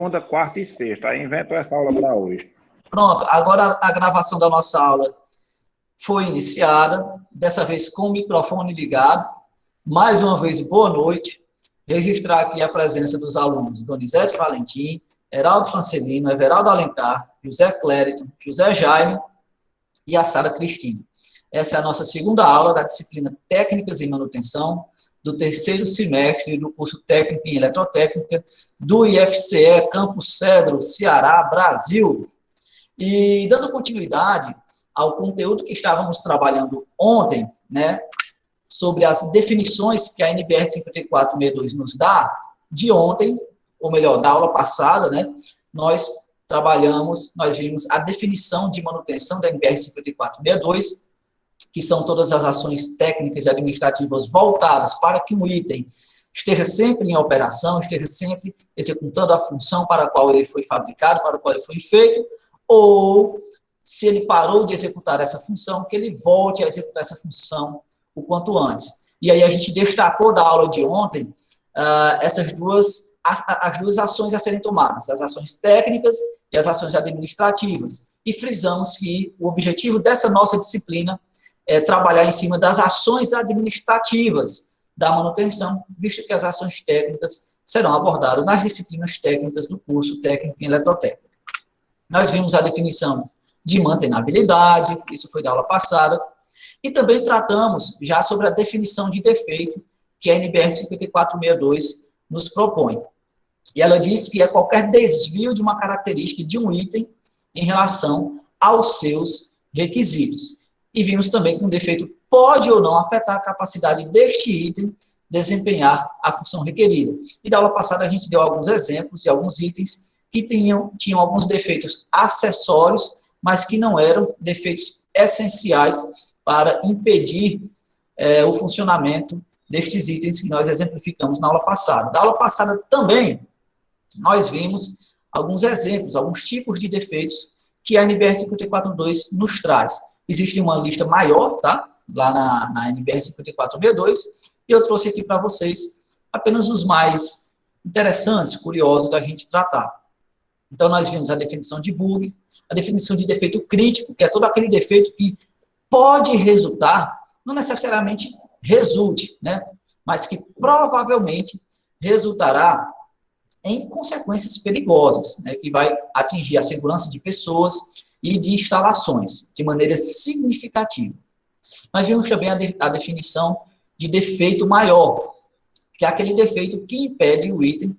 segunda, quarta e sexta. Aí inventou essa aula para hoje. Pronto, agora a gravação da nossa aula foi iniciada, dessa vez com o microfone ligado. Mais uma vez, boa noite. Registrar aqui a presença dos alunos Donizete Valentim, Heraldo Francelino, Everaldo Alencar, José Clérito, José Jaime e a Sara Cristina. Essa é a nossa segunda aula da disciplina Técnicas em Manutenção, do terceiro semestre do curso Técnico em Eletrotécnica, do IFCE Campus Cedro, Ceará, Brasil. E dando continuidade ao conteúdo que estávamos trabalhando ontem, né, sobre as definições que a NBR 5462 nos dá, de ontem, ou melhor, da aula passada, né, nós vimos a definição de manutenção da NBR 5462, que são todas as ações técnicas e administrativas voltadas para que um item esteja sempre em operação, esteja sempre executando a função para a qual ele foi fabricado, para a qual ele foi feito, ou, se ele parou de executar essa função, que ele volte a executar essa função o quanto antes. E aí a gente destacou da aula de ontem as duas ações a serem tomadas, as ações técnicas e as ações administrativas. E frisamos que o objetivo dessa nossa disciplina é trabalhar em cima das ações administrativas da manutenção, visto que as ações técnicas serão abordadas nas disciplinas técnicas do curso Técnico em Eletrotécnica. Nós vimos a definição de mantenabilidade, isso foi da aula passada, e também tratamos já sobre a definição de defeito que a NBR 5462 nos propõe. E ela diz que é qualquer desvio de uma característica de um item em relação aos seus requisitos. E vimos também que um defeito pode ou não afetar a capacidade deste item desempenhar a função requerida. E da aula passada a gente deu alguns exemplos de alguns itens que tinham alguns defeitos acessórios, mas que não eram defeitos essenciais para impedir o funcionamento destes itens que nós exemplificamos na aula passada. Na aula passada também nós vimos alguns exemplos, alguns tipos de defeitos que a NBR 5462 nos traz. Existe uma lista maior, tá? Lá na NBR 5462, e eu trouxe aqui para vocês apenas os mais interessantes, curiosos da gente tratar. Então, nós vimos a definição de bug, a definição de defeito crítico, que é todo aquele defeito que pode resultar, não necessariamente resulte, né? Mas que provavelmente resultará em consequências perigosas, né? Que vai atingir a segurança de pessoas e de instalações, de maneira significativa. Nós vimos também a definição de defeito maior, que é aquele defeito que impede o item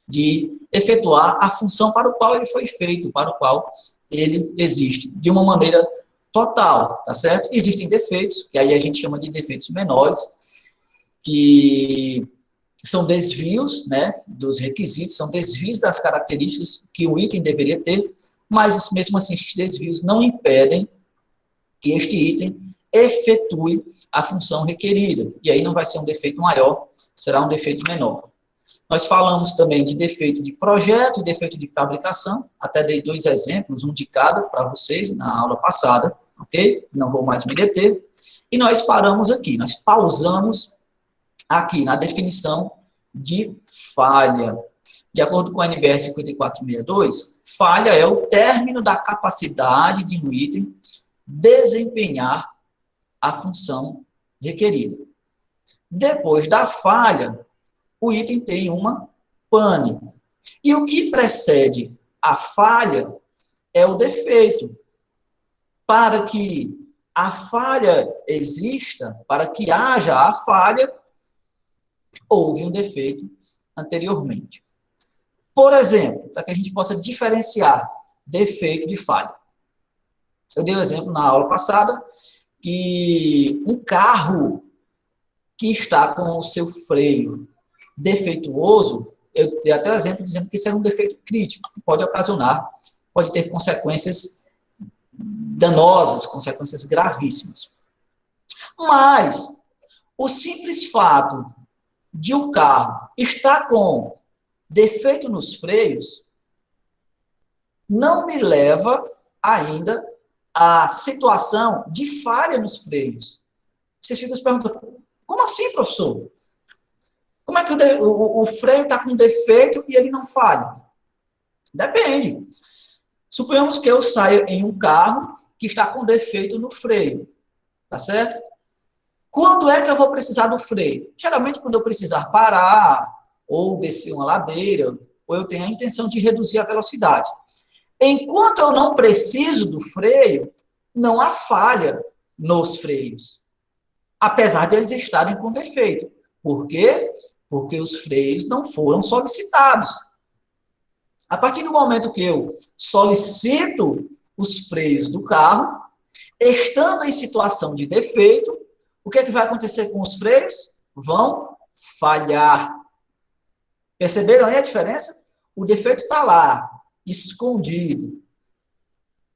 de efetuar a função para o qual ele foi feito, para o qual ele existe, de uma maneira total, tá certo? Existem defeitos, que aí a gente chama de defeitos menores, que são desvios, né, dos requisitos, são desvios das características que o item deveria ter, mas mesmo assim esses desvios não impedem que este item efetue a função requerida, e aí não vai ser um defeito maior, será um defeito menor. Nós falamos também de defeito de projeto e defeito de fabricação, até dei 2 exemplos, um de cada para vocês na aula passada, ok? Não vou mais me deter. E nós paramos aqui, nós pausamos aqui na definição de falha. De acordo com a NBR 5462, falha é o término da capacidade de um item desempenhar a função requerida. Depois da falha, o item tem uma pane. E o que precede a falha é o defeito. Para que a falha exista, para que haja a falha, houve um defeito anteriormente. Por exemplo, para que a gente possa diferenciar defeito de falha. Eu dei um exemplo na aula passada que um carro que está com o seu freio defeituoso, eu dei até o exemplo dizendo que isso é um defeito crítico, que pode ocasionar, pode ter consequências danosas, consequências gravíssimas. Mas o simples fato de um carro estar com defeito nos freios não me leva ainda à situação de falha nos freios. Vocês ficam se perguntando, como assim, professor? Como é que o freio está com defeito e ele não falha? Depende. Suponhamos que eu saia em um carro que está com defeito no freio, tá certo? Quando é que eu vou precisar do freio? Geralmente quando eu precisar parar, ou descer uma ladeira, ou eu tenho a intenção de reduzir a velocidade. Enquanto eu não preciso do freio, não há falha nos freios, apesar de eles estarem com defeito. Por quê? Porque os freios não foram solicitados. A partir do momento que eu solicito os freios do carro, estando em situação de defeito, o que é que vai acontecer com os freios? Vão falhar. Perceberam aí a diferença? O defeito está lá, escondido,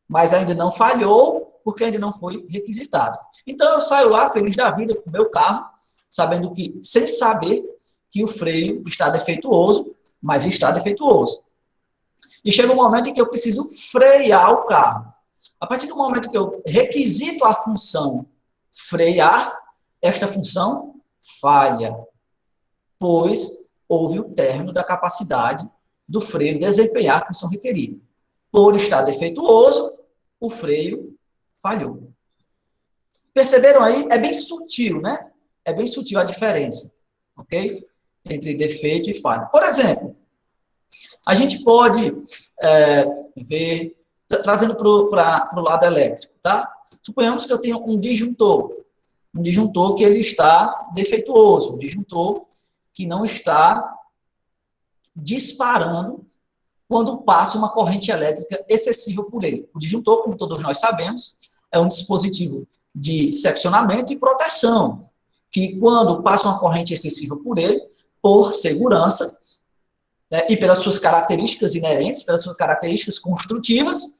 mas ainda não falhou, porque ainda não foi requisitado. Então, eu saio lá, feliz da vida, com o meu carro, sabendo que, sem saber que o freio está defeituoso, mas está defeituoso. E chega um momento em que eu preciso frear o carro. A partir do momento que eu requisito a função frear, esta função falha, pois houve o término da capacidade do freio desempenhar a função requerida. Por estar defeituoso, o freio falhou. Perceberam aí? É bem sutil, né? É bem sutil a diferença, ok? Entre defeito e falha. Por exemplo, a gente pode ver, trazendo para o lado elétrico, tá? Suponhamos que eu tenho um disjuntor que ele está defeituoso, um disjuntor que não está disparando quando passa uma corrente elétrica excessiva por ele. O disjuntor, como todos nós sabemos, é um dispositivo de seccionamento e proteção, que quando passa uma corrente excessiva por ele, por segurança, né, e pelas suas características inerentes, pelas suas características construtivas,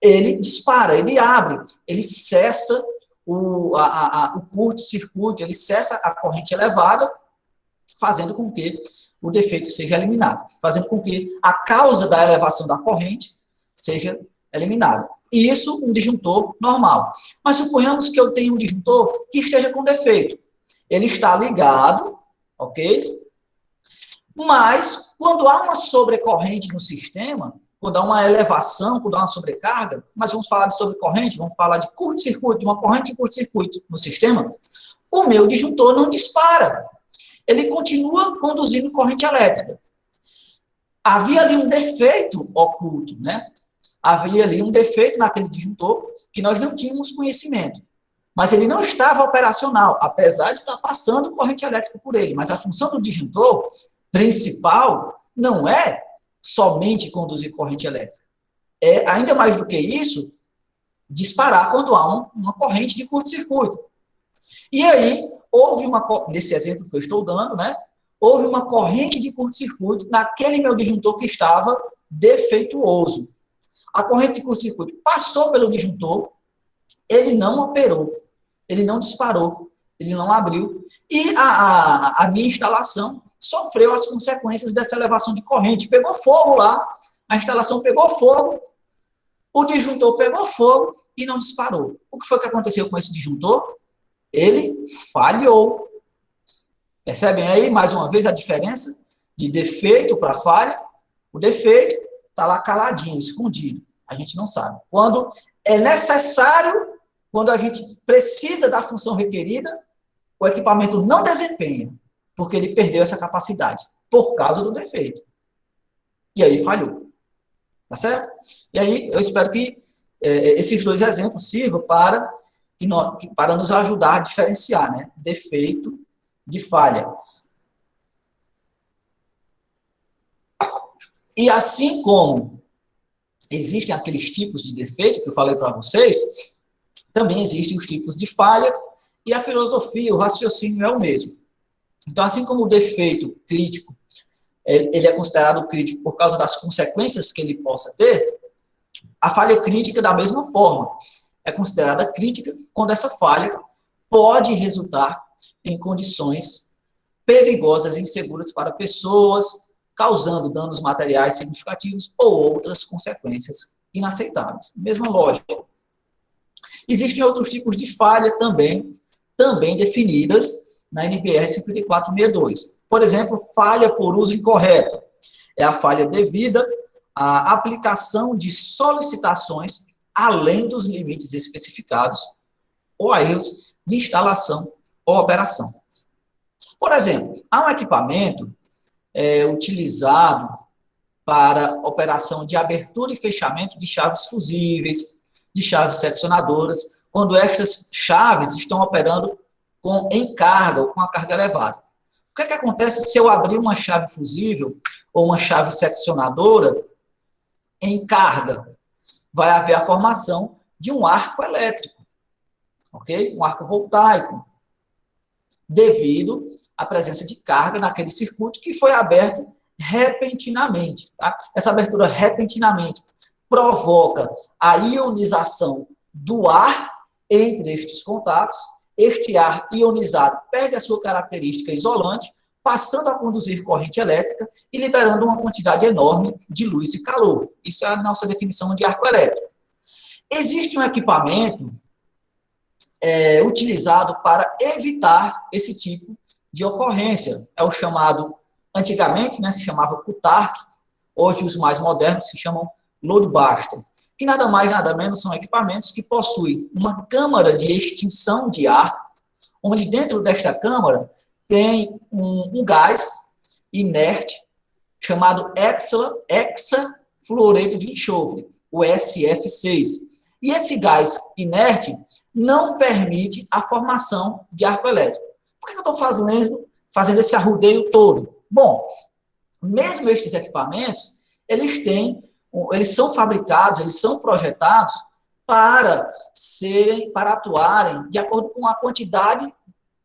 ele dispara, ele abre, ele cessa o curto-circuito, ele cessa a corrente elevada, fazendo com que o defeito seja eliminado, fazendo com que a causa da elevação da corrente seja eliminada. E isso um disjuntor normal. Mas suponhamos que eu tenha um disjuntor que esteja com defeito. Ele está ligado, ok? Mas, quando há uma sobrecorrente no sistema, quando há uma elevação, quando há uma sobrecarga, mas vamos falar de sobrecorrente, vamos falar de curto-circuito, uma corrente de curto-circuito no sistema, o meu disjuntor não dispara. Ele continua conduzindo corrente elétrica. Havia ali um defeito oculto, né? Havia ali um defeito naquele disjuntor que nós não tínhamos conhecimento. Mas ele não estava operacional, apesar de estar passando corrente elétrica por ele. Mas a função do disjuntor principal não é somente conduzir corrente elétrica. É, ainda mais do que isso, disparar quando há uma corrente de curto-circuito. E aí, nesse exemplo que eu estou dando, né, houve uma corrente de curto-circuito naquele meu disjuntor que estava defeituoso. A corrente de curto-circuito passou pelo disjuntor, ele não operou, ele não disparou, ele não abriu, e a minha instalação sofreu as consequências dessa elevação de corrente. Pegou fogo lá, a instalação pegou fogo, o disjuntor pegou fogo e não disparou. O que foi que aconteceu com esse disjuntor? Ele falhou. Percebem aí, mais uma vez, a diferença de defeito para falha? O defeito está lá caladinho, escondido. A gente não sabe. Quando é necessário, quando a gente precisa da função requerida, o equipamento não desempenha, porque ele perdeu essa capacidade, por causa do defeito. E aí falhou. Tá certo? E aí eu espero que esses dois exemplos sirvam para nos ajudar a diferenciar, né, defeito de falha. E assim como existem aqueles tipos de defeito que eu falei para vocês, também existem os tipos de falha, e a filosofia, o raciocínio é o mesmo. Então, assim como o defeito crítico, ele é considerado crítico por causa das consequências que ele possa ter, a falha crítica, da mesma forma, é considerada crítica quando essa falha pode resultar em condições perigosas e inseguras para pessoas, causando danos materiais significativos ou outras consequências inaceitáveis. Mesma lógica. Existem outros tipos de falha também definidas na NBR 5462. Por exemplo, falha por uso incorreto. É a falha devida a aplicação de solicitações além dos limites especificados ou a erros de instalação ou operação. Por exemplo, há um equipamento utilizado para operação de abertura e fechamento de chaves fusíveis, de chaves seccionadoras, quando estas chaves estão operando em carga ou com a carga elevada. O que é que acontece se eu abrir uma chave fusível ou uma chave seccionadora em carga? Vai haver a formação de um arco elétrico, ok? Um arco voltaico, devido à presença de carga naquele circuito que foi aberto repentinamente. Tá? Essa abertura repentinamente provoca a ionização do ar entre estes contatos. Este ar ionizado perde a sua característica isolante, passando a conduzir corrente elétrica e liberando uma quantidade enorme de luz e calor. Isso é a nossa definição de arco elétrico. Existe um equipamento utilizado para evitar esse tipo de ocorrência. É o chamado, antigamente, se chamava CUTARC, hoje os mais modernos se chamam Loadbuster, que nada mais, nada menos são equipamentos que possuem uma câmara de extinção de ar, onde dentro desta câmara tem um gás inerte chamado hexafluoreto de enxofre, o SF6. E esse gás inerte não permite a formação de arco elétrico. Por que eu estou fazendo esse arrudeio todo? Bom, mesmo estes equipamentos, eles são fabricados, eles são projetados para atuarem de acordo com a quantidade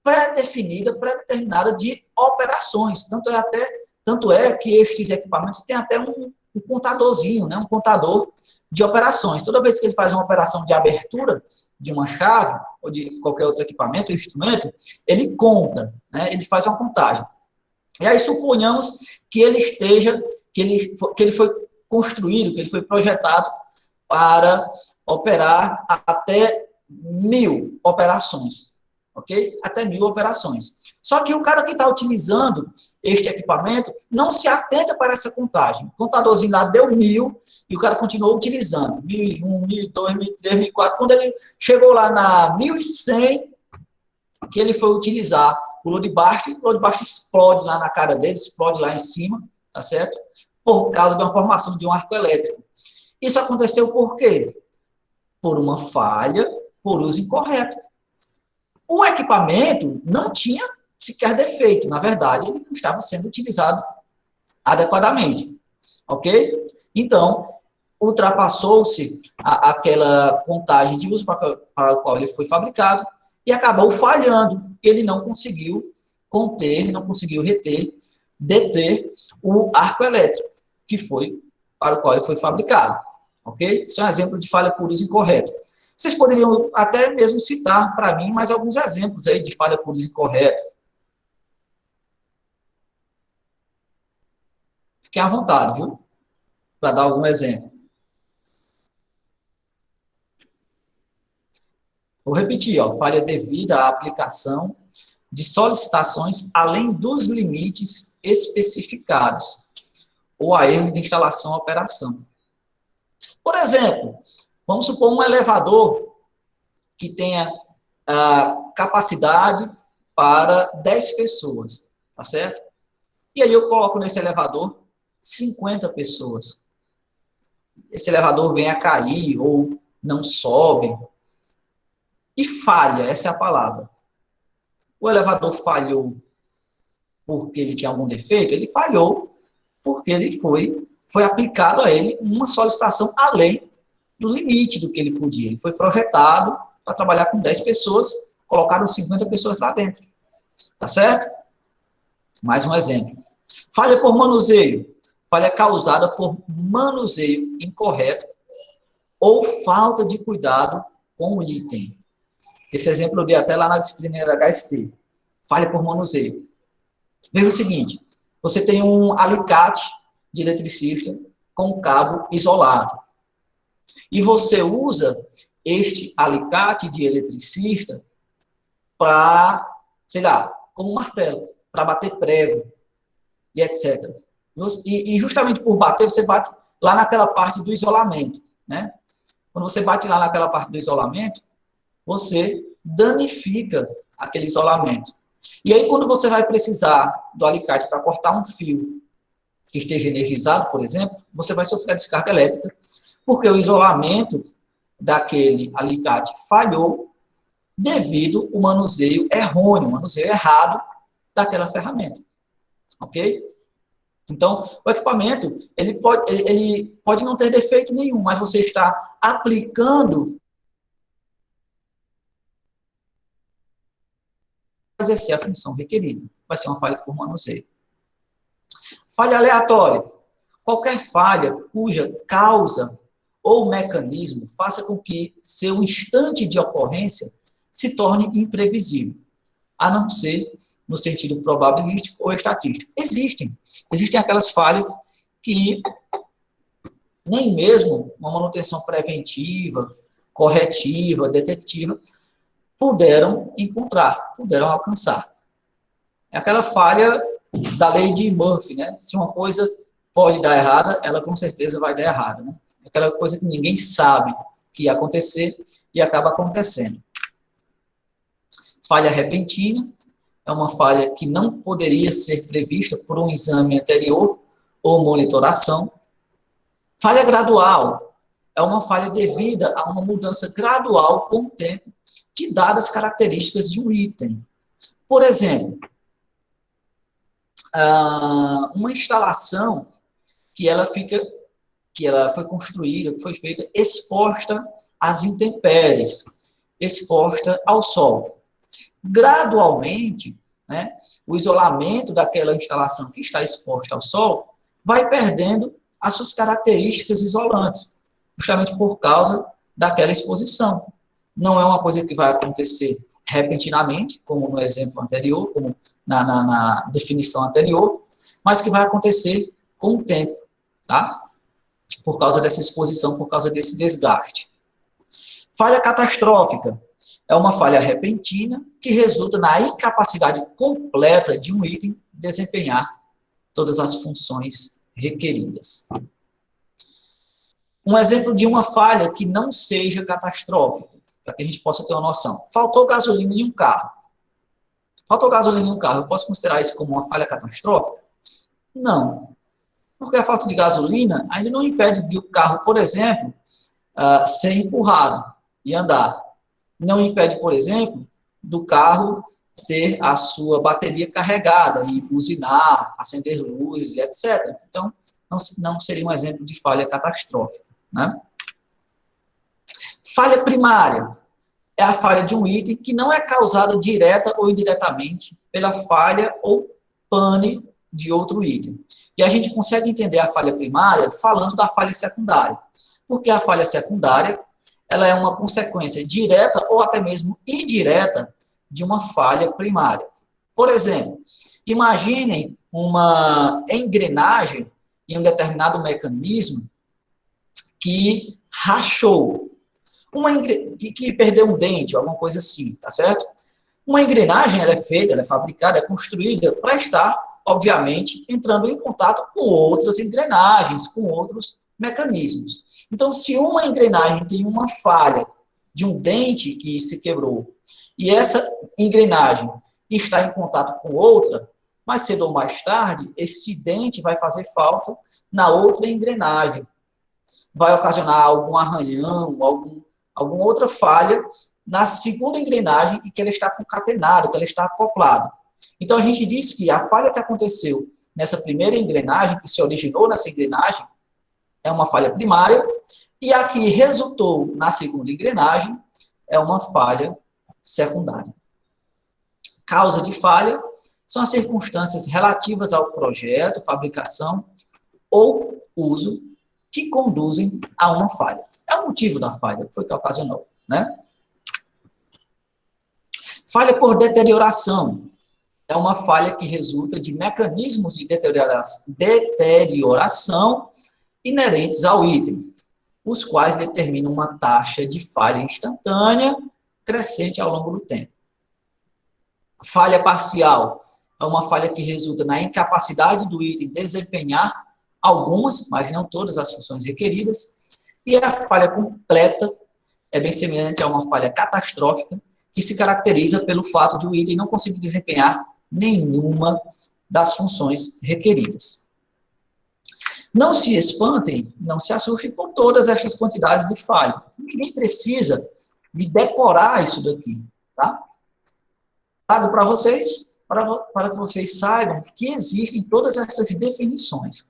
pré-determinada de operações. Tanto é que estes equipamentos têm até um contadorzinho, um contador de operações. Toda vez que ele faz uma operação de abertura de uma chave ou de qualquer outro equipamento ou instrumento, ele conta, ele faz uma contagem. E aí suponhamos que ele foi construído, que ele foi projetado para operar até 1000 operações, ok? Até 1000 operações. Só que o cara que está utilizando este equipamento não se atenta para essa contagem. O contadorzinho lá deu 1000 e o cara continuou utilizando. 1001, 1002, 1003, 1004. Quando ele chegou lá na 1100, que ele foi utilizar o loadbuster explode lá na cara dele, explode lá em cima, tá certo? Por causa de uma formação de um arco elétrico. Isso aconteceu por quê? Por uma falha, por uso incorreto. O equipamento não tinha sequer defeito, na verdade, ele não estava sendo utilizado adequadamente, ok? Então, ultrapassou-se aquela contagem de uso para o qual ele foi fabricado e acabou falhando. Ele não conseguiu conter, não conseguiu deter o arco elétrico, que foi para o qual ele foi fabricado, ok? Isso é um exemplo de falha por uso incorreto. Vocês poderiam até mesmo citar para mim mais alguns exemplos aí de falha por uso incorreto. Fiquem à vontade, viu? Para dar algum exemplo. Vou repetir, falha devida à aplicação de solicitações além dos limites especificados ou a erros de instalação ou operação. Por exemplo, vamos supor um elevador que tenha capacidade para 10 pessoas, tá certo? E aí eu coloco nesse elevador 50 pessoas. Esse elevador vem a cair ou não sobe e falha, essa é a palavra. O elevador falhou porque ele tinha algum defeito? Ele falhou porque ele foi aplicado a ele uma solicitação além do limite do que ele podia. Ele foi projetado para trabalhar com 10 pessoas, colocaram 50 pessoas lá dentro. Tá certo? Mais um exemplo. Falha por manuseio. Falha causada por manuseio incorreto ou falta de cuidado com o item. Esse exemplo eu dei até lá na disciplina HST. Falha por manuseio. Veja o seguinte, você tem um alicate de eletricista com cabo isolado. E você usa este alicate de eletricista para, sei lá, como um martelo, para bater prego e etc. E justamente por bater, você bate lá naquela parte do isolamento, né? Quando você bate lá naquela parte do isolamento, você danifica aquele isolamento. E aí, quando você vai precisar do alicate para cortar um fio que esteja energizado, por exemplo, você vai sofrer a descarga elétrica, porque o isolamento daquele alicate falhou devido ao manuseio errôneo, o manuseio errado daquela ferramenta. Ok? Então, o equipamento, ele pode não ter defeito nenhum, mas você está aplicando para exercer a função requerida. Vai ser uma falha por manuseio. Falha aleatória. Qualquer falha cuja causa ou mecanismo faça com que seu instante de ocorrência se torne imprevisível, a não ser no sentido probabilístico ou estatístico. Existem aquelas falhas que nem mesmo uma manutenção preventiva, corretiva, detectiva, puderam encontrar, puderam alcançar. É aquela falha da lei de Murphy, né? Se uma coisa pode dar errada, ela com certeza vai dar errada, né? É aquela coisa que ninguém sabe que ia acontecer e acaba acontecendo. Falha repentina é uma falha que não poderia ser prevista por um exame anterior ou monitoração. Falha gradual é uma falha devida a uma mudança gradual com o tempo de dadas características de um item. Por exemplo, uma instalação que ela foi construída, que foi feita exposta às intempéries, exposta ao sol. Gradualmente, né, o isolamento daquela instalação que está exposta ao sol vai perdendo as suas características isolantes, justamente por causa daquela exposição. Não é uma coisa que vai acontecer repentinamente, como no exemplo anterior, como na definição anterior, mas que vai acontecer com o tempo, tá? Por causa dessa exposição, por causa desse desgaste. Falha catastrófica é uma falha repentina que resulta na incapacidade completa de um item desempenhar todas as funções requeridas. Um exemplo de uma falha que não seja catastrófica, para que a gente possa ter uma noção. Faltou gasolina em um carro. Faltou gasolina em um carro, eu posso considerar isso como uma falha catastrófica? Não. Porque a falta de gasolina ainda não impede de o carro, por exemplo, ser empurrado e andar. Não impede, por exemplo, do carro ter a sua bateria carregada e buzinar, acender luzes, etc. Então, não seria um exemplo de falha catastrófica, né? Falha primária é a falha de um item que não é causada direta ou indiretamente pela falha ou pane de outro item. E a gente consegue entender a falha primária falando da falha secundária. Porque a falha secundária ela é uma consequência direta ou até mesmo indireta de uma falha primária. Por exemplo, imaginem uma engrenagem em um determinado mecanismo que rachou, que perdeu um dente, alguma coisa assim, tá certo? Uma engrenagem, ela é feita, ela é fabricada, é construída para estar, obviamente, entrando em contato com outras engrenagens, com outros mecanismos. Então, se uma engrenagem tem uma falha de um dente que se quebrou, e essa engrenagem está em contato com outra, mais cedo ou mais tarde, esse dente vai fazer falta na outra engrenagem. Vai ocasionar algum arranhão, alguma outra falha na segunda engrenagem e que ela está concatenada, que ela está acoplada. Então, a gente diz que a falha que aconteceu nessa primeira engrenagem, que se originou nessa engrenagem, é uma falha primária, e a que resultou na segunda engrenagem é uma falha secundária. Causa de falha são as circunstâncias relativas ao projeto, fabricação ou uso que conduzem a uma falha. É o motivo da falha, que foi que ocasionou, né? Falha por deterioração é uma falha que resulta de mecanismos de deterioração inerentes ao item, os quais determinam uma taxa de falha instantânea crescente ao longo do tempo. Falha parcial é uma falha que resulta na incapacidade do item desempenhar algumas, mas não todas as funções requeridas. E a falha completa é bem semelhante a uma falha catastrófica, que se caracteriza pelo fato de o item não conseguir desempenhar nenhuma das funções requeridas. Não se espantem, não se assustem com todas estas quantidades de falha. Ninguém precisa de decorar isso daqui, tá? Trago para vocês, para que vocês saibam que existem todas essas definições.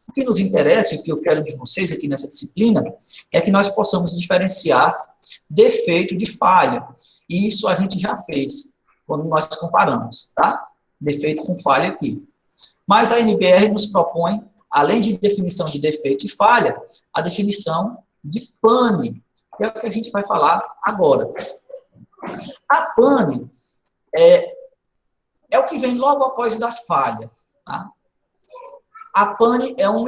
O que nos interessa, e o que eu quero de vocês aqui nessa disciplina, é que nós possamos diferenciar defeito de falha. E isso a gente já fez quando nós comparamos, tá? Defeito com falha aqui. Mas a NBR nos propõe, além de definição de defeito e falha, a definição de pane, que é o que a gente vai falar agora. A pane é o que vem logo após da falha, tá? A pane é um...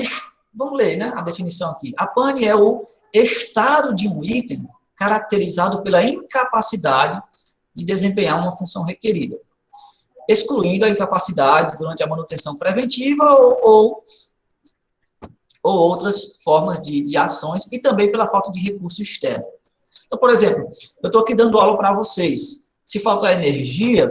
Vamos ler, né, a definição aqui. A pane é o estado de um item caracterizado pela incapacidade de desempenhar uma função requerida, excluindo a incapacidade durante a manutenção preventiva ou outras formas de ações, e também pela falta de recurso externo. Então, por exemplo, eu estou aqui dando aula para vocês. Se faltar energia,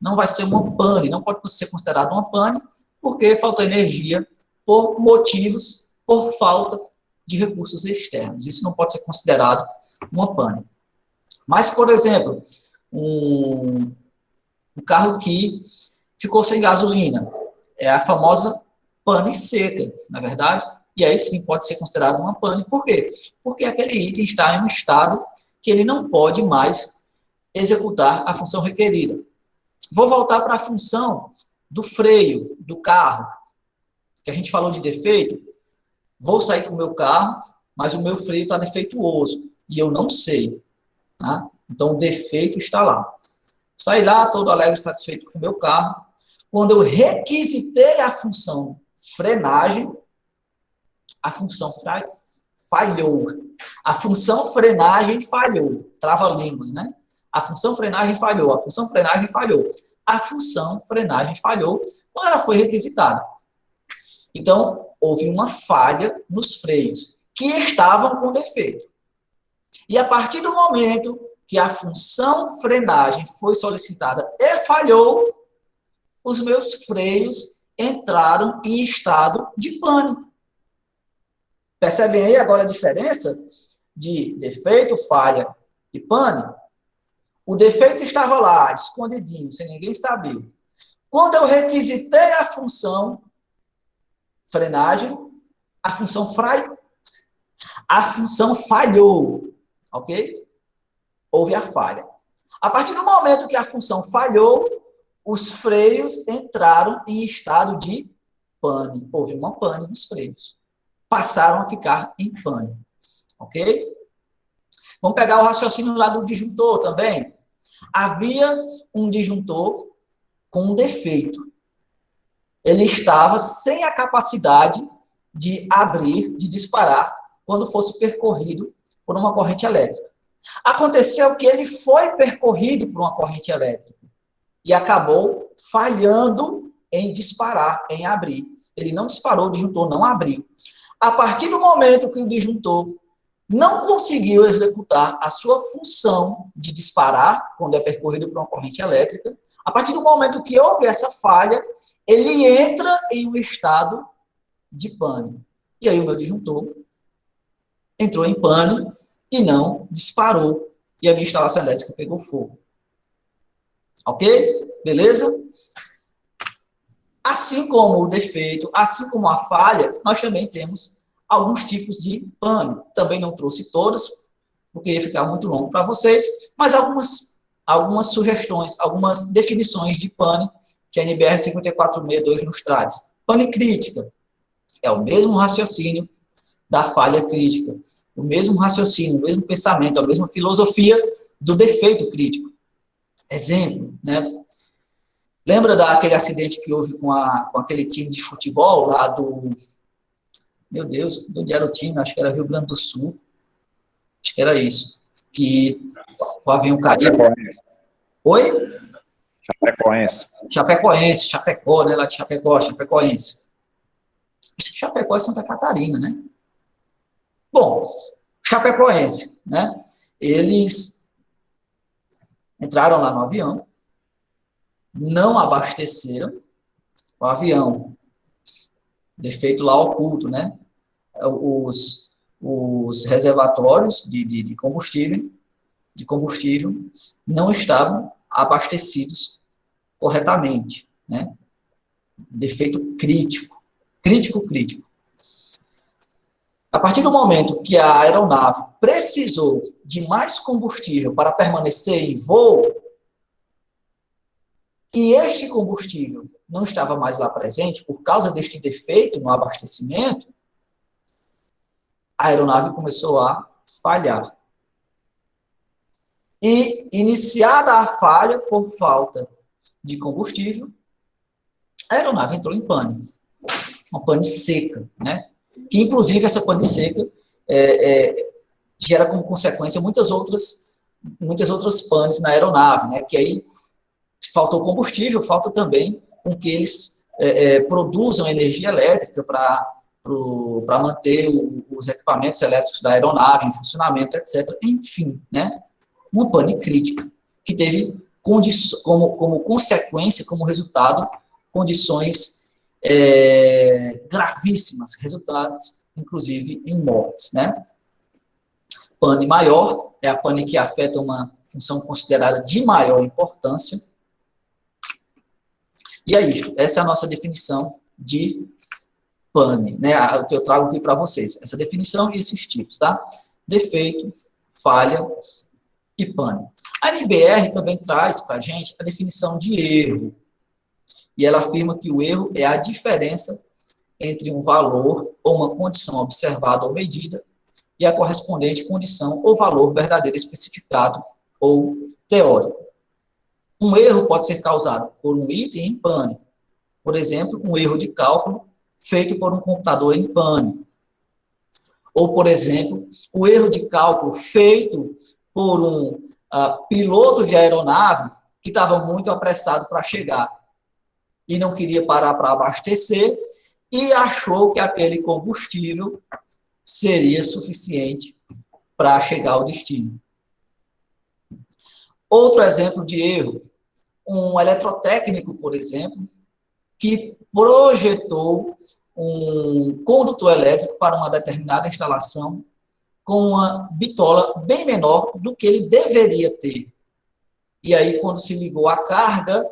não vai ser uma pane, não pode ser considerado uma pane, porque falta energia por motivos, por falta de recursos externos. Isso não pode ser considerado uma pane. Mas, por exemplo, um carro que ficou sem gasolina, é a famosa pane seca, na verdade, e aí sim pode ser considerado uma pane. Por quê? Porque aquele item está em um estado que ele não pode mais executar a função requerida. Vou voltar para a função do freio do carro, que a gente falou de defeito. Vou sair com o meu carro, mas o meu freio está defeituoso, e eu não sei, tá? Então, o defeito está lá. Saí lá, todo alegre e satisfeito com o meu carro. Quando eu requisitei a função frenagem, a função falhou. A função frenagem falhou. Trava-línguas, né? A função frenagem falhou. A função frenagem falhou. A função frenagem falhou quando ela foi requisitada. Então, houve uma falha nos freios, que estavam com defeito. E a partir do momento que a função frenagem foi solicitada e falhou, os meus freios entraram em estado de pane. Percebem aí agora a diferença de defeito, falha e pane? O defeito estava lá, escondidinho, sem ninguém saber. Quando eu requisitei a função frenagem, a função falhou, ok? Houve a falha. A partir do momento que a função falhou, os freios entraram em estado de pane. Houve uma pane nos freios. Passaram a ficar em pane, ok? Vamos pegar o raciocínio lá do disjuntor também. Havia um disjuntor com um defeito. Ele estava sem a capacidade de abrir, de disparar, quando fosse percorrido por uma corrente elétrica. Aconteceu que ele foi percorrido por uma corrente elétrica e acabou falhando em disparar, em abrir. Ele não disparou, o disjuntor não abriu. A partir do momento que o disjuntor não conseguiu executar a sua função de disparar, quando é percorrido por uma corrente elétrica, a partir do momento que houve essa falha, ele entra em um estado de pane. E aí o meu disjuntor entrou em pane e não disparou. E a minha instalação elétrica pegou fogo. Ok? Beleza? Assim como o defeito, assim como a falha, nós também temos alguns tipos de pane. Também não trouxe todos, porque ia ficar muito longo para vocês, mas algumas sugestões, algumas definições de pane que a NBR 5462 nos traz. Pane crítica é o mesmo raciocínio da falha crítica, o mesmo raciocínio, o mesmo pensamento, a mesma filosofia do defeito crítico. Exemplo, né? Lembra daquele acidente que houve com aquele time de futebol lá do... Meu Deus, onde era o time? Acho que era Rio Grande do Sul. Acho que era isso. Que o avião caiu. Oi? Chapecoense. Chapecó, né? Lá de Chapecó, Chapecoense. Chapecó é Santa Catarina, né? Bom, chapecoense, né? Eles entraram lá no avião, não abasteceram o avião, defeito lá oculto, né? Os reservatórios de combustível não estavam abastecidos corretamente, né? Defeito crítico, crítico. A partir do momento que a aeronave precisou de mais combustível para permanecer em voo, e este combustível não estava mais lá presente por causa deste defeito no abastecimento, a aeronave começou a falhar. E, iniciada a falha por falta de combustível, a aeronave entrou em pane. Uma pane seca, né? Que, inclusive, essa pane seca gera como consequência muitas outras panes na aeronave, né? Que aí faltou combustível, falta também com que eles produzam energia elétrica para manter os equipamentos elétricos da aeronave em funcionamento, etc. Enfim, né? Uma pane crítica, que teve como consequência, como resultado, condições gravíssimas, resultados, inclusive, em mortes, né? Pane maior é a pane que afeta uma função considerada de maior importância. E é isto, essa é a nossa definição de pane, né? O que eu trago aqui para vocês. Essa definição e esses tipos, tá? Defeito, falha e pane. A NBR também traz para a gente a definição de erro. E ela afirma que o erro é a diferença entre um valor ou uma condição observada ou medida e a correspondente condição ou valor verdadeiro especificado ou teórico. Um erro pode ser causado por um item em pane. Por exemplo, um erro de cálculo feito por um computador em pane. Ou, por exemplo, o erro de cálculo feito por um piloto de aeronave que estava muito apressado para chegar e não queria parar para abastecer e achou que aquele combustível seria suficiente para chegar ao destino. Outro exemplo de erro, um eletrotécnico, por exemplo, que projetou um condutor elétrico para uma determinada instalação com uma bitola bem menor do que ele deveria ter. E aí, quando se ligou a carga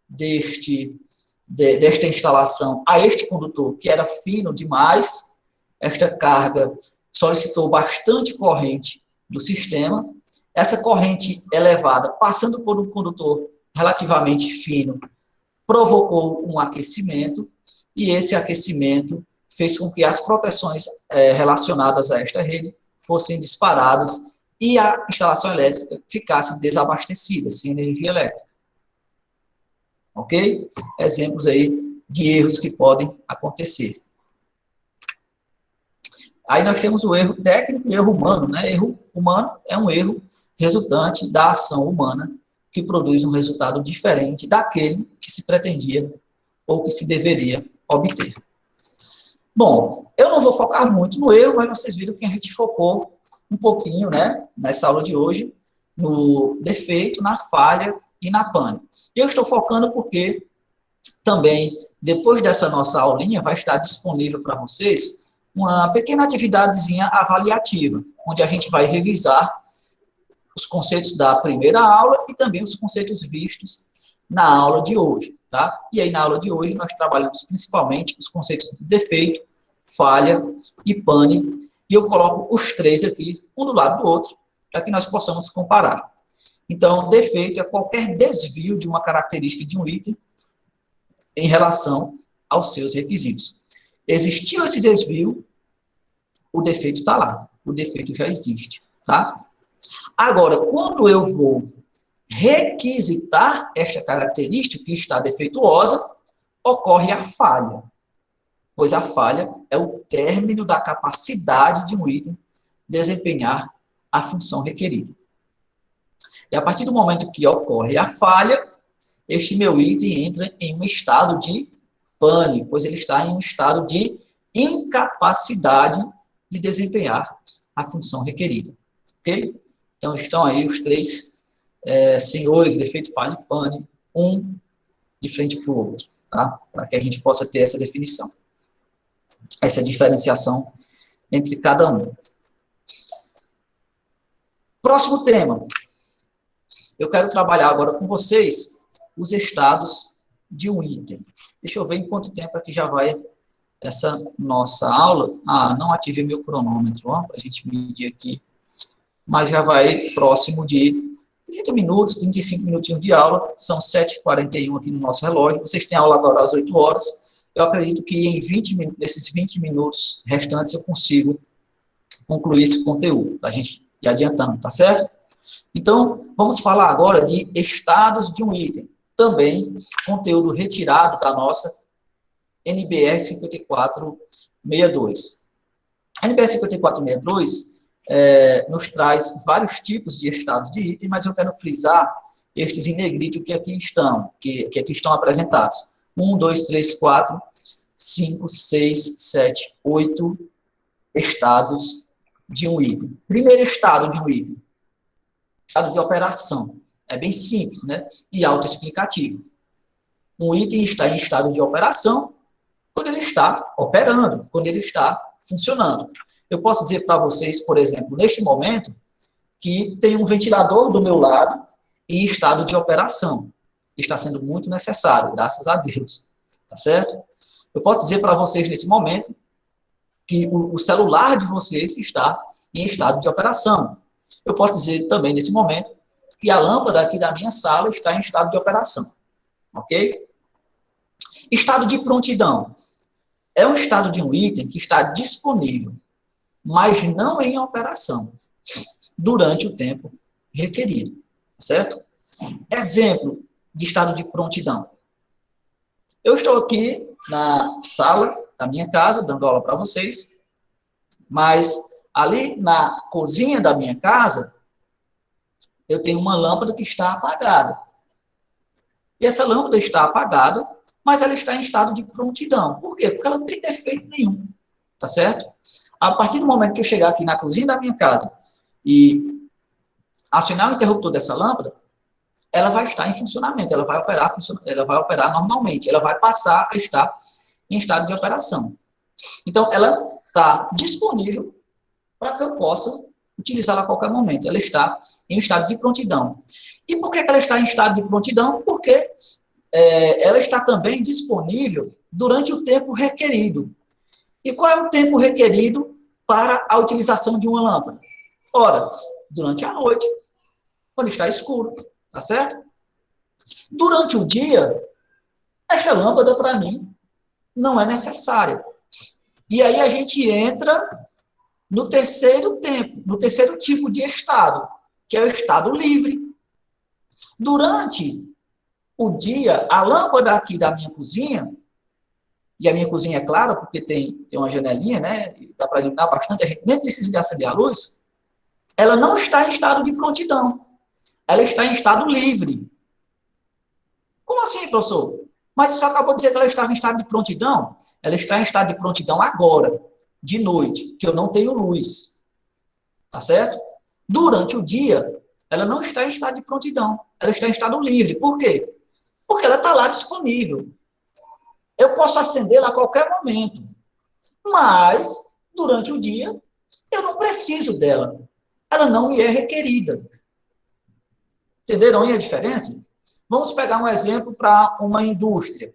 desta instalação a este condutor, que era fino demais, esta carga solicitou bastante corrente do sistema. Essa corrente elevada, passando por um condutor relativamente fino, provocou um aquecimento, e esse aquecimento fez com que as proteções relacionadas a esta rede fossem disparadas e a instalação elétrica ficasse desabastecida, sem energia elétrica. Ok? Exemplos aí de erros que podem acontecer. Aí nós temos o erro técnico e o erro humano, né? Erro humano é um erro resultante da ação humana que produz um resultado diferente daquele que se pretendia ou que se deveria obter. Bom, eu não vou focar muito no erro, mas vocês viram que a gente focou um pouquinho, né, nessa aula de hoje, no defeito, na falha e na pane. Eu estou focando porque também, depois dessa nossa aulinha, vai estar disponível para vocês uma pequena atividadezinha avaliativa, onde a gente vai revisar os conceitos da primeira aula e também os conceitos vistos na aula de hoje, tá? E aí, na aula de hoje, nós trabalhamos principalmente os conceitos de defeito, falha e pane, e eu coloco os três aqui, um do lado do outro, para que nós possamos comparar. Então, defeito é qualquer desvio de uma característica de um item em relação aos seus requisitos. Existiu esse desvio, o defeito está lá, o defeito já existe, tá? Agora, quando eu vou requisitar esta característica que está defeituosa, ocorre a falha, pois a falha é o término da capacidade de um item desempenhar a função requerida. E a partir do momento que ocorre a falha, este meu item entra em um estado de pane, pois ele está em um estado de incapacidade de desempenhar a função requerida. Ok? Então, estão aí os três senhores de efeito falha e pane, um de frente para o outro, tá? Para que a gente possa ter essa definição, essa diferenciação entre cada um. Próximo tema. Eu quero trabalhar agora com vocês os estados de um item. Deixa eu ver em quanto tempo aqui já vai essa nossa aula. Não ativei meu cronômetro, para a gente medir aqui. Mas já vai próximo de 30 minutos, 35 minutinhos de aula. São 7h41 aqui no nosso relógio. Vocês têm aula agora às 8 horas. Eu acredito que em nesses 20 minutos restantes eu consigo concluir esse conteúdo. A gente ir adiantando, tá certo? Então, vamos falar agora de estados de um item. Também conteúdo retirado da nossa NBR 5462. A NBR 5462 nos traz vários tipos de estados de item, mas eu quero frisar estes em negrito que aqui estão, que aqui estão apresentados. 1, 2, 3, 4, 5, 6, 7, 8 estados de um item. Primeiro estado de um item. Estado de operação. É bem simples, né? E autoexplicativo. Um item está em estado de operação quando ele está operando, quando ele está funcionando. Eu posso dizer para vocês, por exemplo, neste momento, que tem um ventilador do meu lado em estado de operação. Está sendo muito necessário, graças a Deus. Tá certo? Eu posso dizer para vocês nesse momento que o celular de vocês está em estado de operação. Eu posso dizer também nesse momento que a lâmpada aqui da minha sala está em estado de operação. Ok? Estado de prontidão. É um estado de um item que está disponível, mas não em operação, durante o tempo requerido. Certo? Exemplo de estado de prontidão. Eu estou aqui na sala da minha casa, dando aula para vocês, mas ali na cozinha da minha casa, eu tenho uma lâmpada que está apagada. E essa lâmpada está apagada, mas ela está em estado de prontidão. Por quê? Porque ela não tem defeito nenhum. Tá certo? A partir do momento que eu chegar aqui na cozinha da minha casa e acionar o interruptor dessa lâmpada, ela vai estar em funcionamento, ela vai operar normalmente, ela vai passar a estar em estado de operação. Então, ela está disponível para que eu possa utilizá-la a qualquer momento. Ela está em estado de prontidão. E por que ela está em estado de prontidão? Porque ela está também disponível durante o tempo requerido. E qual é o tempo requerido para a utilização de uma lâmpada? Ora, durante a noite, quando está escuro, tá certo? Durante o dia, esta lâmpada, para mim, não é necessária. E aí a gente entra no terceiro tempo, no terceiro tipo de estado, que é o estado livre. Durante o dia, a lâmpada aqui da minha cozinha, e a minha cozinha é clara, porque tem uma janelinha, né? Dá para iluminar bastante, a gente nem precisa de acender a luz, ela não está em estado de prontidão. Ela está em estado livre. Como assim, professor? Mas você acabou de dizer que ela estava em estado de prontidão? Ela está em estado de prontidão agora, de noite, que eu não tenho luz. Tá certo? Durante o dia, ela não está em estado de prontidão. Ela está em estado livre. Por quê? Porque ela está lá disponível. Eu posso acendê-la a qualquer momento. Mas, durante o dia, eu não preciso dela. Ela não me é requerida. Entenderam aí a diferença? Vamos pegar um exemplo para uma indústria.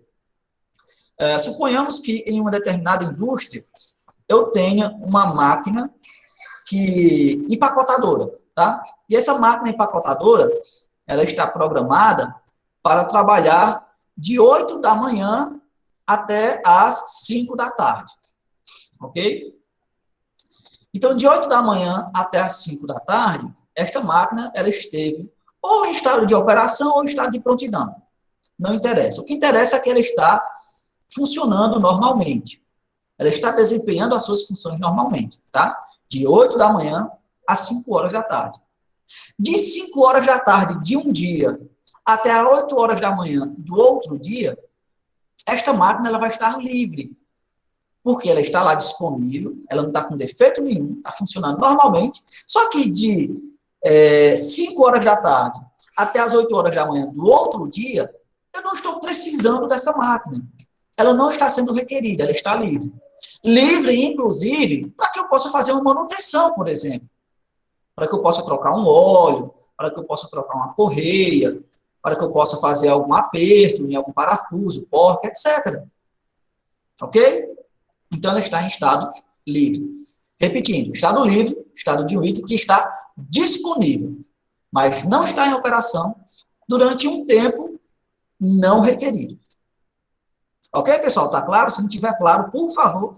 Suponhamos que em uma determinada indústria eu tenha uma máquina empacotadora, tá? E essa máquina empacotadora, ela está programada para trabalhar de 8 da manhã até as 5 da tarde. Ok? Então, de 8 da manhã até as 5 da tarde, esta máquina ela esteve ou em estado de operação ou em estado de prontidão. Não interessa. O que interessa é que ela está funcionando normalmente. Ela está desempenhando as suas funções normalmente, tá? De 8 da manhã às 5 horas da tarde. De 5 horas da tarde de um dia até as 8 horas da manhã do outro dia, esta máquina ela vai estar livre. porque ela está lá disponível, ela não está com defeito nenhum, está funcionando normalmente, só que de 5 horas da tarde até as 8 horas da manhã do outro dia, eu não estou precisando dessa máquina. Ela não está sendo requerida, ela está livre. Livre, inclusive, para que eu possa fazer uma manutenção, por exemplo. Para que eu possa trocar um óleo, para que eu possa trocar uma correia, para que eu possa fazer algum aperto em algum parafuso, porca, etc. Ok? Então, ela está em estado livre. Repetindo, estado livre, estado de um item que está disponível, mas não está em operação durante um tempo não requerido. Ok, pessoal? Tá claro? Se não tiver claro, por favor,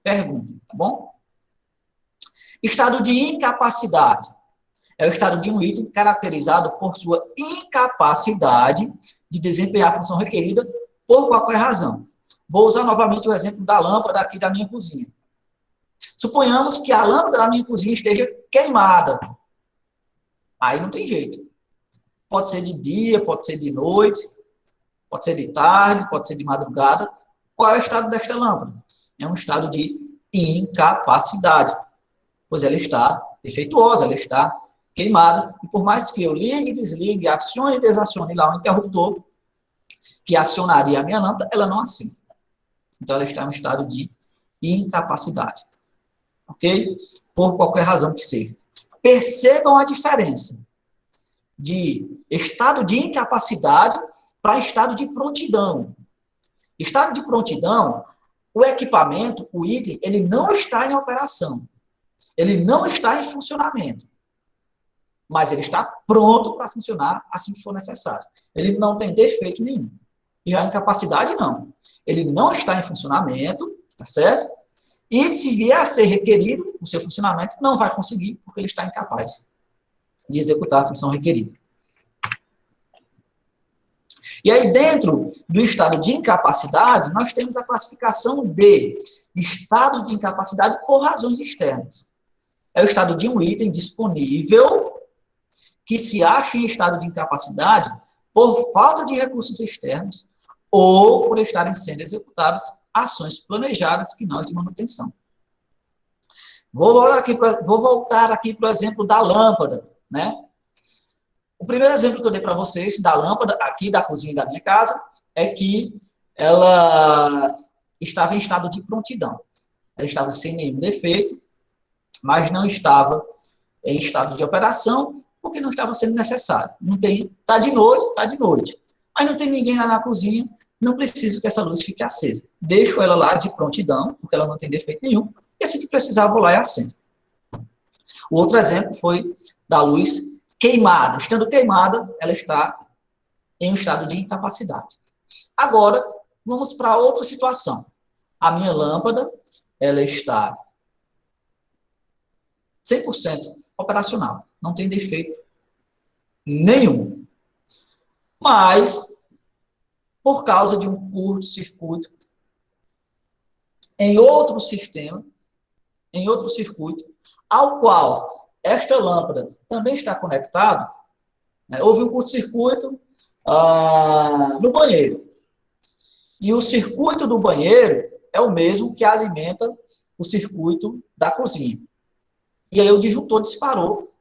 perguntem, tá bom? Estado de incapacidade. É o estado de um item caracterizado por sua incapacidade de desempenhar a função requerida por qualquer razão. Vou usar novamente o exemplo da lâmpada aqui da minha cozinha. Suponhamos que a lâmpada da minha cozinha esteja queimada. Aí não tem jeito. Pode ser de dia, pode ser de noite, pode ser de tarde, pode ser de madrugada. Qual é o estado desta lâmpada? É um estado de incapacidade, pois ela está defeituosa, ela está queimada, e por mais que eu ligue, desligue, acione e desacione lá o interruptor que acionaria a minha lâmpada, ela não acende. Então, ela está em um estado de incapacidade. Ok? Por qualquer razão que seja. Percebam a diferença de estado de incapacidade para estado de prontidão. Estado de prontidão, o equipamento, o item, ele não está em operação. Ele não está em funcionamento. Mas ele está pronto para funcionar assim que for necessário. Ele não tem defeito nenhum. Já a incapacidade, não. Ele não está em funcionamento, tá certo? E se vier a ser requerido, o seu funcionamento não vai conseguir, porque ele está incapaz de executar a função requerida. E aí, dentro do estado de incapacidade, nós temos a classificação de estado de incapacidade por razões externas. É o estado de um item disponível que se acha em estado de incapacidade por falta de recursos externos ou por estarem sendo executadas ações planejadas que não de manutenção. Vou voltar aqui para o exemplo da lâmpada, né? O primeiro exemplo que eu dei para vocês da lâmpada aqui da cozinha da minha casa é que ela estava em estado de prontidão. Ela estava sem nenhum defeito, mas não estava em estado de operação porque não estava sendo necessário. Não tem, tá de noite. Mas não tem ninguém lá na cozinha, não preciso que essa luz fique acesa. Deixo ela lá de prontidão, porque ela não tem defeito nenhum, e assim que precisar, vou lá e acendo. O outro exemplo foi da luz queimada. Estando queimada, ela está em um estado de incapacidade. Agora, vamos para outra situação. A minha lâmpada, ela está 100% operacional. Não tem defeito nenhum. Mas, por causa de um curto-circuito em outro sistema, em outro circuito, ao qual esta lâmpada também está conectada, né? Houve um curto-circuito no banheiro. E o circuito do banheiro é o mesmo que alimenta o circuito da cozinha. E aí o disjuntor disparou.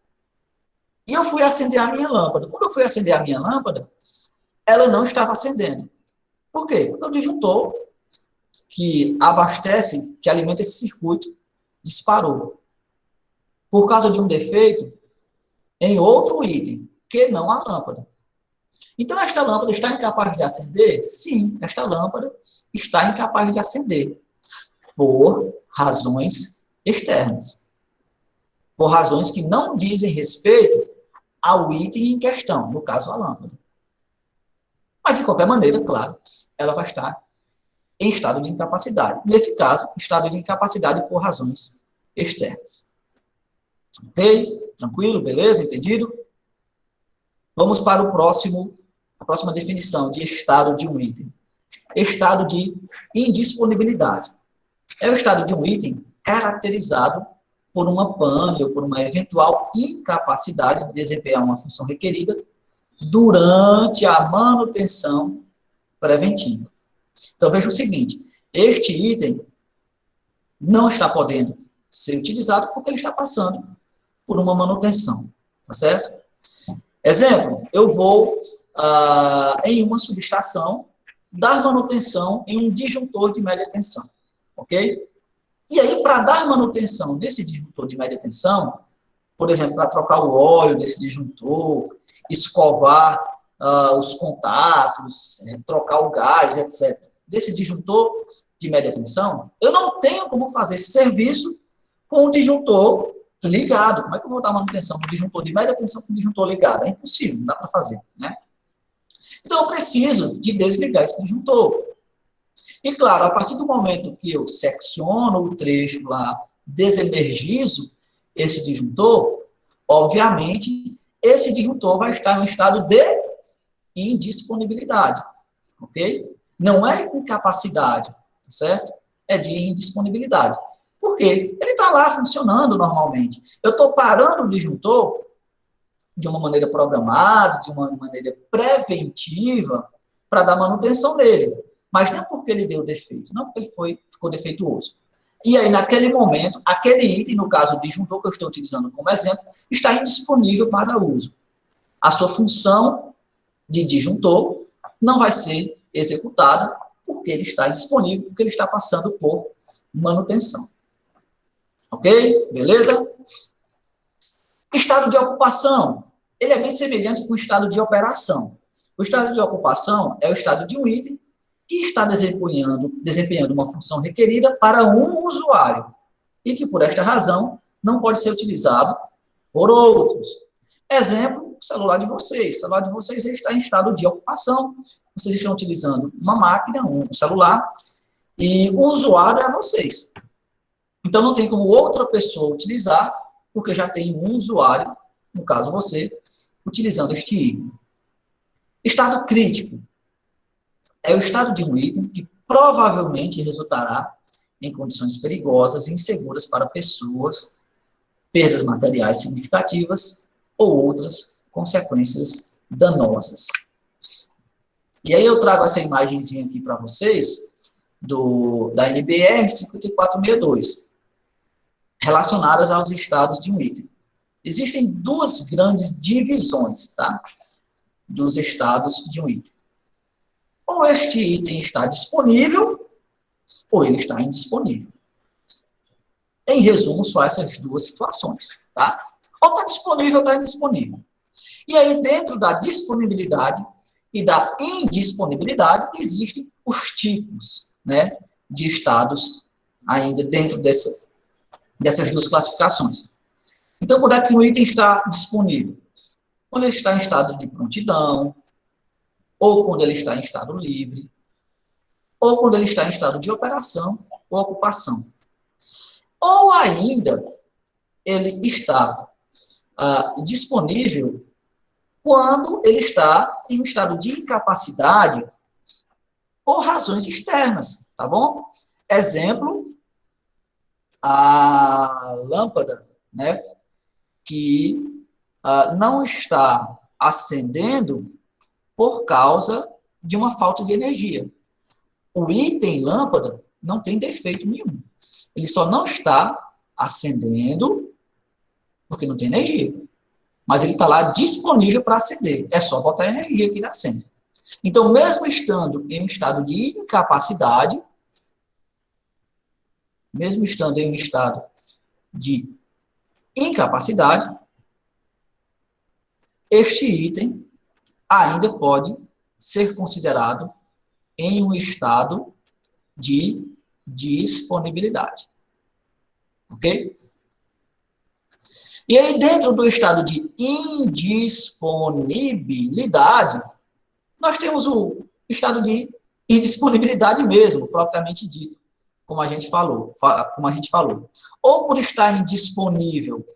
E eu fui acender a minha lâmpada. Quando eu fui acender a minha lâmpada, ela não estava acendendo. Por quê? Porque o disjuntor que abastece, que alimenta esse circuito, disparou. Por causa de um defeito em outro item, que não a lâmpada. Então, esta lâmpada está incapaz de acender? Sim, esta lâmpada está incapaz de acender. Por razões externas. Por razões que não dizem respeito ao item em questão, no caso, a lâmpada. Mas, de qualquer maneira, claro, ela vai estar em estado de incapacidade. Nesse caso, estado de incapacidade por razões externas. Ok? Tranquilo? Beleza? Entendido? Vamos para a próxima definição de estado de um item. Estado de indisponibilidade. É o estado de um item caracterizado por uma pane ou por uma eventual incapacidade de desempenhar uma função requerida durante a manutenção preventiva. Então, veja o seguinte, este item, não está podendo ser utilizado porque ele está passando por uma manutenção, tá certo? Exemplo, eu vou em uma subestação dar manutenção em um disjuntor de média tensão, ok? E aí, para dar manutenção nesse disjuntor de média tensão, por exemplo, para trocar o óleo desse disjuntor, escovar os contatos, trocar o gás, etc., desse disjuntor de média tensão, eu não tenho como fazer esse serviço com o disjuntor ligado. Como é que eu vou dar manutenção do disjuntor de média tensão com o disjuntor ligado? É impossível, não dá para fazer, né? Então, eu preciso de desligar esse disjuntor. E, claro, a partir do momento que eu secciono o trecho lá, desenergizo esse disjuntor, obviamente, esse disjuntor vai estar em um estado de indisponibilidade, ok? Não é incapacidade, tá certo? É de indisponibilidade. Por quê? Ele está lá funcionando normalmente. Eu estou parando o disjuntor de uma maneira programada, de uma maneira preventiva, para dar manutenção dele. Mas não porque ele deu defeito, não porque ele ficou defeituoso. E aí, naquele momento, aquele item, no caso do disjuntor que eu estou utilizando como exemplo, está indisponível para uso. A sua função de disjuntor não vai ser executada porque ele está indisponível, porque ele está passando por manutenção. Ok? Beleza? Estado de ocupação. Ele é bem semelhante com o estado de operação. O estado de ocupação é o estado de um item que está desempenhando uma função requerida para um usuário e que, por esta razão, não pode ser utilizado por outros. Exemplo, o celular de vocês. O celular de vocês está em estado de ocupação. Vocês estão utilizando uma máquina, um celular, e o usuário é vocês. Então, não tem como outra pessoa utilizar, porque já tem um usuário, no caso você, utilizando este item. Estado crítico. É o estado de um item que provavelmente resultará em condições perigosas e inseguras para pessoas, perdas materiais significativas ou outras consequências danosas. E aí eu trago essa imagenzinha aqui para vocês, da NBR 5462, relacionadas aos estados de um item. Existem duas grandes divisões, tá, dos estados de um item. Ou este item está disponível, ou ele está indisponível. Em resumo, só essas duas situações, tá? Ou está disponível ou está indisponível. E aí, dentro da disponibilidade e da indisponibilidade, existem os tipos, né, de estados ainda dentro dessas duas classificações. Então, quando é que o item está disponível? Quando ele está em estado de prontidão, ou quando ele está em estado livre, ou quando ele está em estado de operação ou ocupação. Ou ainda, ele está disponível quando ele está em um estado de incapacidade por razões externas, tá bom? Exemplo, a lâmpada, né, que não está acendendo por causa de uma falta de energia. O item lâmpada não tem defeito nenhum. Ele só não está acendendo porque não tem energia. Mas ele está lá disponível para acender. É só botar energia que ele acende. Então, mesmo estando em um estado de incapacidade, este item ainda pode ser considerado em um estado de disponibilidade. Ok? E aí, dentro do estado de indisponibilidade, nós temos o estado de indisponibilidade mesmo, propriamente dito, como a gente falou. Ou por estar indisponível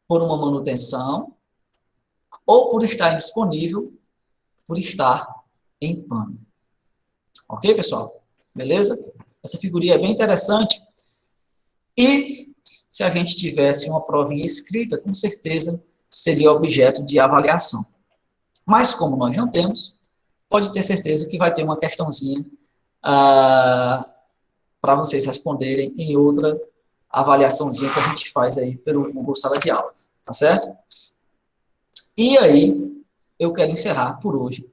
por uma manutenção, ou por estar indisponível por estar em pano. Ok, pessoal? Beleza? Essa figurinha é bem interessante. E se a gente tivesse uma provinha escrita, com certeza seria objeto de avaliação. Mas como nós não temos, pode ter certeza que vai ter uma questãozinha para vocês responderem em outra avaliaçãozinha que a gente faz aí pelo Google Sala de Aula, tá certo? E aí, eu quero encerrar por hoje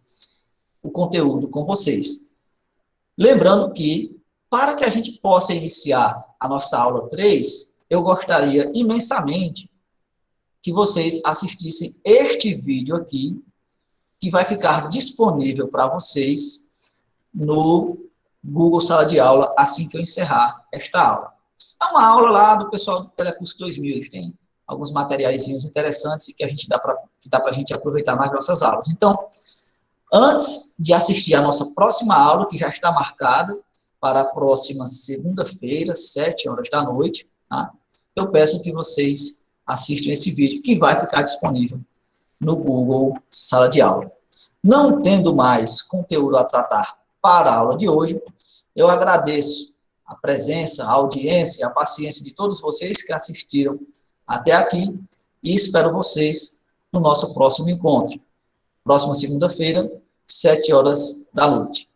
o conteúdo com vocês. Lembrando que, para que a gente possa iniciar a nossa aula 3, eu gostaria imensamente que vocês assistissem este vídeo aqui, que vai ficar disponível para vocês no Google Sala de Aula assim que eu encerrar esta aula. É uma aula lá do pessoal do Telecurso 2000, eles têm alguns materiais interessantes que a gente dá para a gente aproveitar nas nossas aulas. Então, antes de assistir a nossa próxima aula, que já está marcada para a próxima segunda-feira, 7 horas da noite, tá? Eu peço que vocês assistam esse vídeo, que vai ficar disponível no Google Sala de Aula. Não tendo mais conteúdo a tratar para a aula de hoje, eu agradeço a presença, a audiência, a paciência de todos vocês que assistiram até aqui e espero vocês no nosso próximo encontro. Próxima segunda-feira, 7 horas da noite.